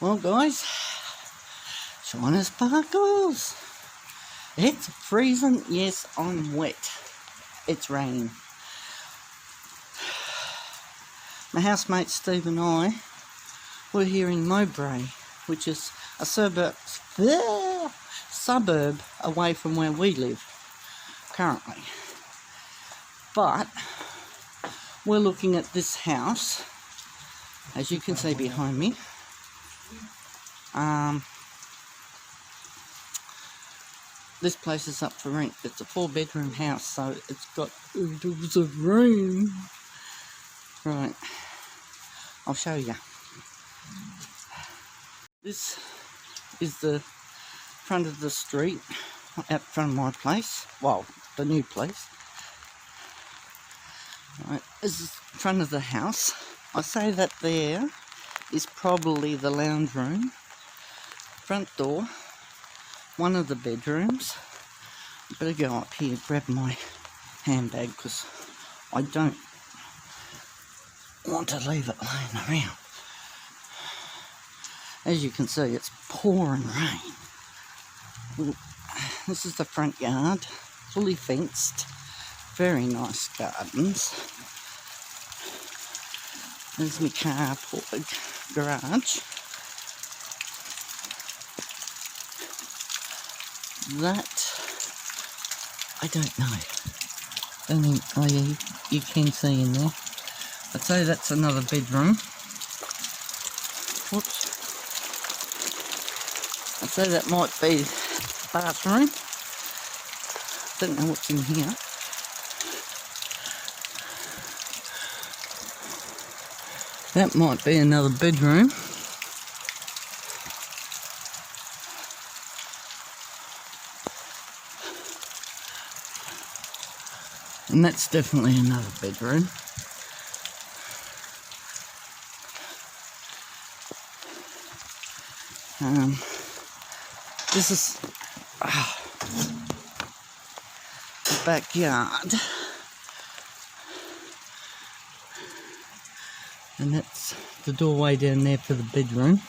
Well, guys, China sparkles. It's freezing. Yes, I'm wet. It's raining. My housemate Steve and I were here in Mowbray, which is a suburb away from where we live currently. But we're looking at this house, as you can see behind me. This place is up for rent. It's a 4-bedroom house, so it's got oodles of room. Right, I'll show you. This is the front of the street, out front of my place. Well, the new place. Right, this is the front of the house. I say that there is probably the lounge room. Front door, one of the bedrooms. I better go up here, grab my handbag, because I don't want to leave it laying around. As you can see, it's pouring rain. This is the front yard, fully fenced, very nice gardens. There's my carport garage. That, I don't know. Oh yeah, you can see in there. I'd say that's another bedroom. Whoops. I'd say that might be the bathroom. Don't know what's in here. That might be another bedroom. And that's definitely another bedroom. This is the backyard. And that's the doorway down there for the bedroom.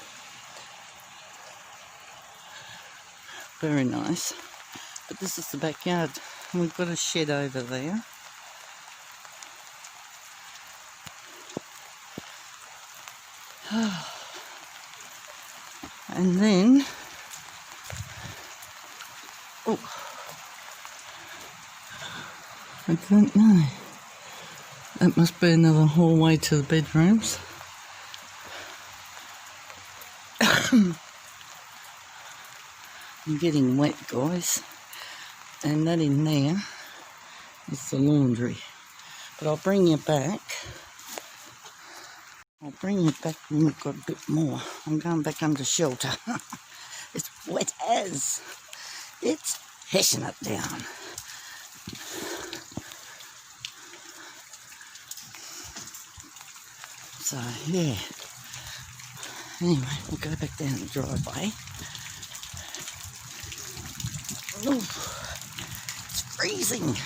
Very nice. But this is the backyard. And we've got a shed over there. And then, oh, I don't know. That must be another hallway to the bedrooms. I'm getting wet, guys. And that in there is the laundry. But I'll bring you back. I'll bring you back when we've got a bit more. I'm going back under shelter. It's wet as. It's heshing it down. So, yeah. Anyway, we'll go back down the driveway. Ooh, it's freezing.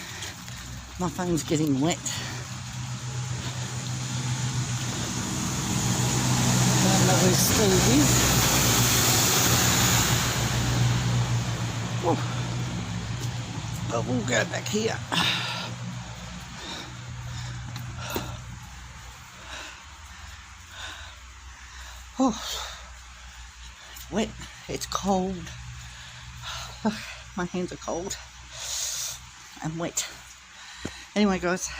My phone's getting wet. Don't know where Steve is. Oh. But we'll go back here. Oh, it's wet, it's cold. My hands are cold and wet. Anyway, guys,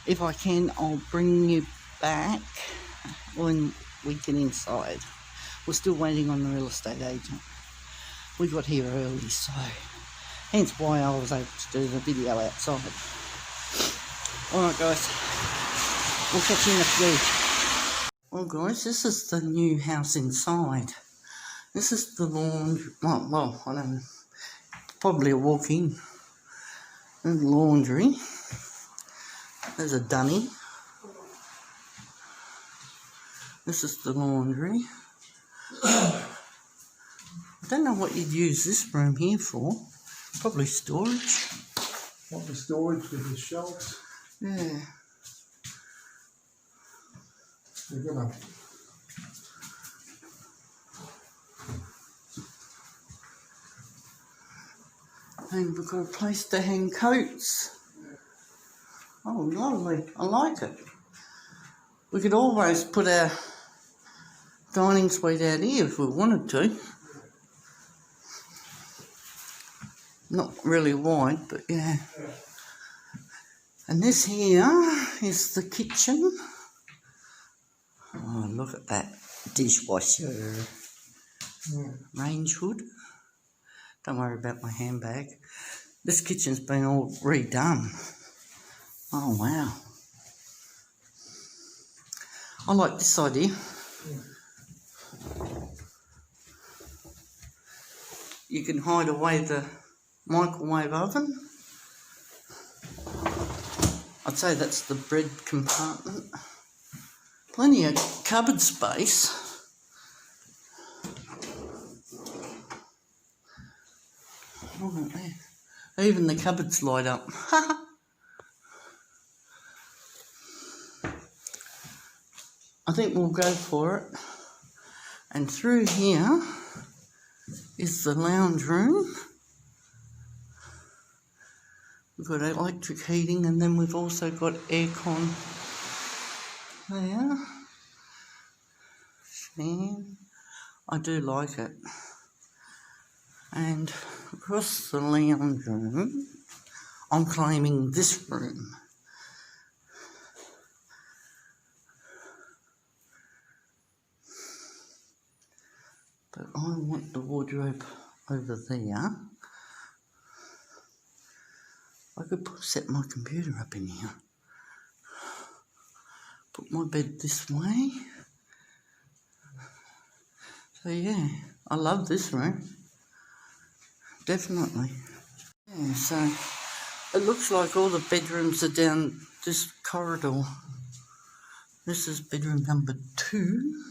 if I can, I'll bring you back when we get inside. We're still waiting on the real estate agent. We got here early, so hence why I was able to do the video outside. Alright, guys, we'll catch you in a few. Well, guys, this is the new house inside. This is the laundry. Well, I don't know. Probably a walk-in. There's laundry. There's a dunny. This is the laundry. I don't know what you'd use this room here for. Probably storage. Probably storage with the shelves. Yeah. You're gonna And we've got a place to hang coats. Oh, lovely. I like it. We could always put our dining suite out here if we wanted to. Not really wide, but yeah. And this here is the kitchen. Oh, look at that dishwasher. Range hood. Don't worry about my handbag. This kitchen's been all redone. Oh, wow. I like this idea. You can hide away the microwave oven. I'd say that's the bread compartment. Plenty of cupboard space. Look at that. Even the cupboards light up. I think we'll go for it. And through here is the lounge room. We've got electric heating, and then we've also got aircon there. Fan. I do like it. And across the lounge room, I'm claiming this room. But I want the wardrobe over there. I could set my computer up in here. Put my bed this way. So yeah, I love this room. Definitely. Yeah, so it looks like all the bedrooms are down this corridor. This is bedroom number 2.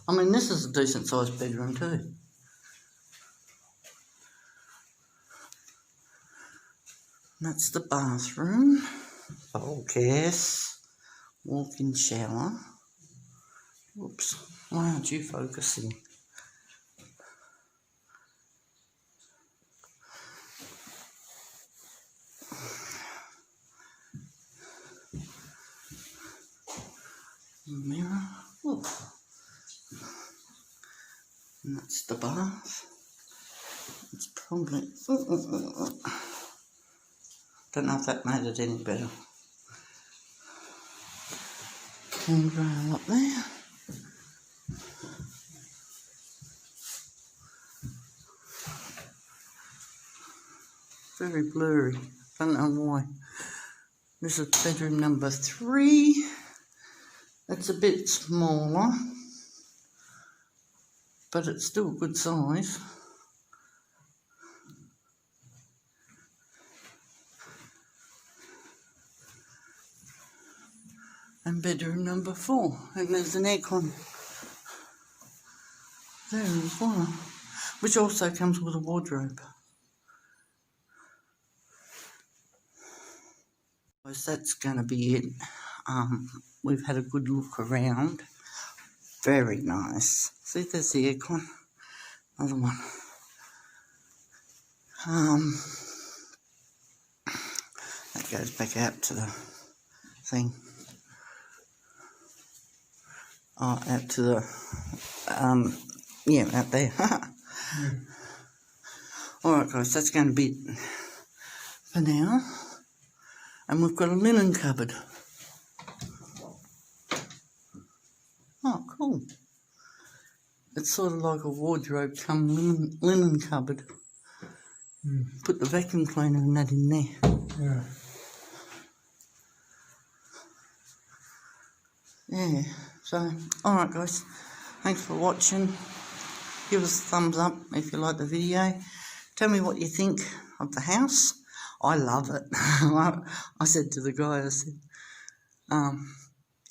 I mean, this is a decent sized bedroom too. That's the bathroom. Bulkheads. Walk-in shower. Whoops, why aren't you focusing? Mirror. Ooh. And that's the bath. It's probably... Don't know if that made it any better. Handrail up there. Very blurry. Don't know why. This is bedroom number 3. It's a bit smaller, but it's still a good size. And bedroom number 4. And there's an aircon there as well, which also comes with a wardrobe. So that's going to be it. We've had a good look around. Very nice. See, there's the aircon. Another one. That goes back out to the thing. Oh, out to the, yeah, out there. Alright guys, that's going to be it for now. And we've got a linen cupboard. Oh, cool. It's sort of like a wardrobe come linen cupboard. Put the vacuum cleaner and that in there. Yeah. Yeah, so, alright guys, thanks for watching. Give us a thumbs up if you like the video. Tell me what you think of the house. I love it. I said to the guy, I said,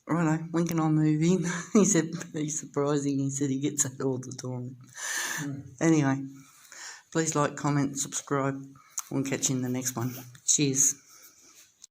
righto, when can I move in? He said, he's surprising. He said he gets that all the time. Anyway, please like, comment, subscribe. We'll catch you in the next one. Cheers.